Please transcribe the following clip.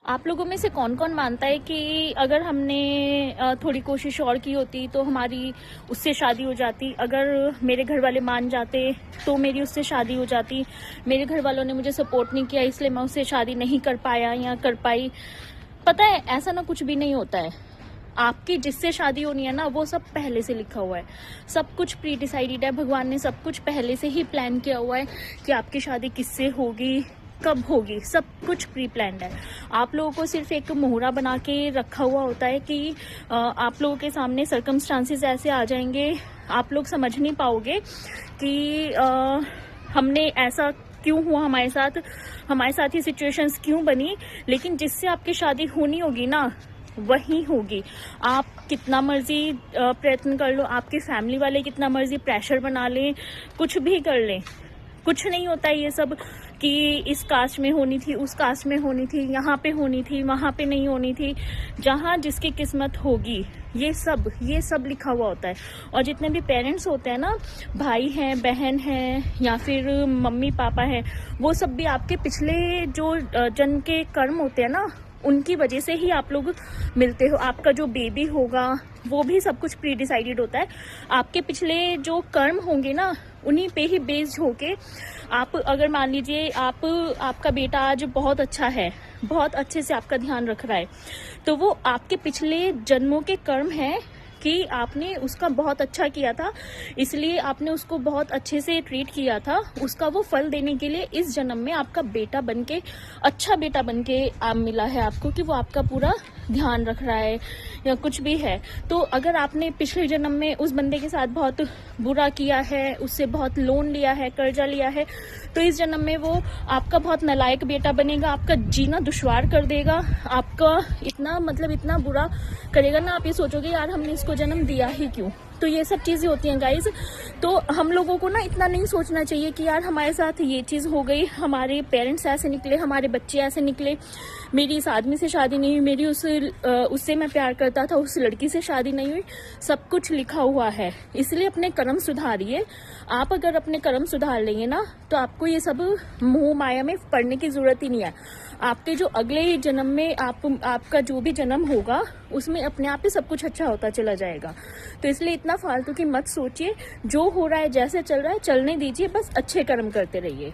आप लोगों में से कौन कौन मानता है कि अगर हमने थोड़ी कोशिश और की होती तो हमारी उससे शादी हो जाती? अगर मेरे घर वाले मान जाते तो मेरी उससे शादी हो जाती। मेरे घर वालों ने मुझे सपोर्ट नहीं किया इसलिए मैं उससे शादी नहीं कर पाया या कर पाई। पता है, ऐसा ना कुछ भी नहीं होता है। आपकी जिससे शादी होनी है ना, वो सब पहले से लिखा हुआ है। सब कुछ प्री डिसाइडेड है। भगवान ने सब कुछ पहले से ही प्लान किया हुआ है कि आपकी शादी किससे होगी, कब होगी, सब कुछ प्री प्लान्ड है। आप लोगों को सिर्फ एक मोहरा बना के रखा हुआ होता है कि आप लोगों के सामने सर्कमस्टांसेस ऐसे आ जाएंगे, आप लोग समझ नहीं पाओगे कि हमने ऐसा क्यों हुआ, हमारे साथ ये सिचुएशंस क्यों बनी। लेकिन जिससे आपकी शादी होनी होगी ना, वही होगी। आप कितना मर्जी प्रयत्न कर लो, आपकी फैमिली वाले कितना मर्जी प्रेशर बना लें, कुछ भी कर लें, कुछ नहीं होता है ये सब कि इस कास्ट में होनी थी, उस कास्ट में होनी थी, यहाँ पे होनी थी, वहाँ पे नहीं होनी थी। जहाँ जिसकी किस्मत होगी, ये सब लिखा हुआ होता है। और जितने भी पेरेंट्स होते हैं ना, भाई हैं, बहन हैं या फिर मम्मी पापा हैं, वो सब भी आपके पिछले जो जन्म के कर्म होते हैं ना, उनकी वजह से ही आप लोग मिलते हो। आपका जो बेबी होगा वो भी सब कुछ प्री डिसाइडेड होता है। आपके पिछले जो कर्म होंगे ना, उन्हीं पे ही बेस्ड होके आप, अगर मान लीजिए आपका बेटा आज बहुत अच्छा है, बहुत अच्छे से आपका ध्यान रख रहा है, तो वो आपके पिछले जन्मों के कर्म हैं कि आपने उसका बहुत अच्छा किया था, इसलिए आपने उसको बहुत अच्छे से ट्रीट किया था। उसका वो फल देने के लिए इस जन्म में आपका बेटा बनके, अच्छा बेटा बनके मिला है आपको, कि वो आपका पूरा ध्यान रख रहा है या कुछ भी है। तो अगर आपने पिछले जन्म में उस बंदे के साथ बहुत बुरा किया है, उससे बहुत लोन लिया है, कर्जा लिया है, तो इस जन्म में वो आपका बहुत नालायक बेटा बनेगा, आपका जीना दुश्वार कर देगा, आपका इतना बुरा करेगा ना, आप ये सोचोगे यार हमने इसको जन्म दिया ही क्यों। तो ये सब चीजें होती हैं गाइज। तो हम लोगों को ना इतना नहीं सोचना चाहिए कि यार हमारे साथ ये चीज हो गई, हमारे पेरेंट्स ऐसे निकले, हमारे बच्चे ऐसे निकले, मेरी इस आदमी से शादी नहीं हुई, मेरी उससे मैं प्यार करता था, उस लड़की से शादी नहीं हुई। सब कुछ लिखा हुआ है, इसलिए अपने कर्म सुधारिए। आप अगर अपने कर्म सुधार लेंगे ना, तो आपको ये सब मोह माया में पड़ने की जरूरत ही नहीं है। आपके जो अगले जन्म में आपका जो भी जन्म होगा, उसमें अपने आप ही सब कुछ अच्छा होता चला जाएगा। तो इसलिए इतना फालतू की मत सोचिए। जो हो रहा है, जैसे चल रहा है चलने दीजिए, बस अच्छे कर्म करते रहिए।